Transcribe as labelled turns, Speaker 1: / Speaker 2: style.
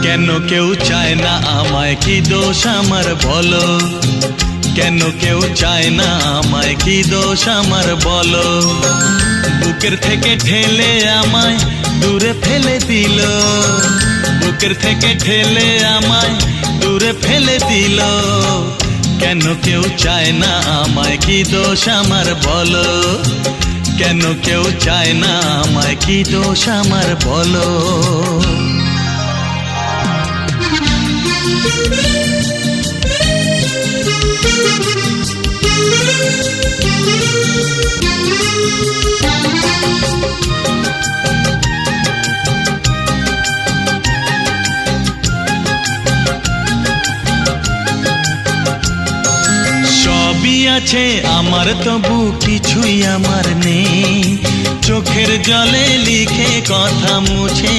Speaker 1: কেন কেউ চায় না আমায়, কি দোষ আমার বলো? কেন কেউ চায় না আমায়, কি দোষ আমার বলো? বুকের থেকে ঠেলে আমায় দূরে ফেলে দিল, বুকের থেকে ঠেলে আমায় দূরে ফেলে দিল। কেন কেউ চায় না আমায়, কি দোষ আমার বলো? কেন কেউ চায় না আমায়, কি দোষ আমার বলো? সবই আছে আমার, তবু কিছুই আমার নেই। চোখের জলে লিখে কথা মুছে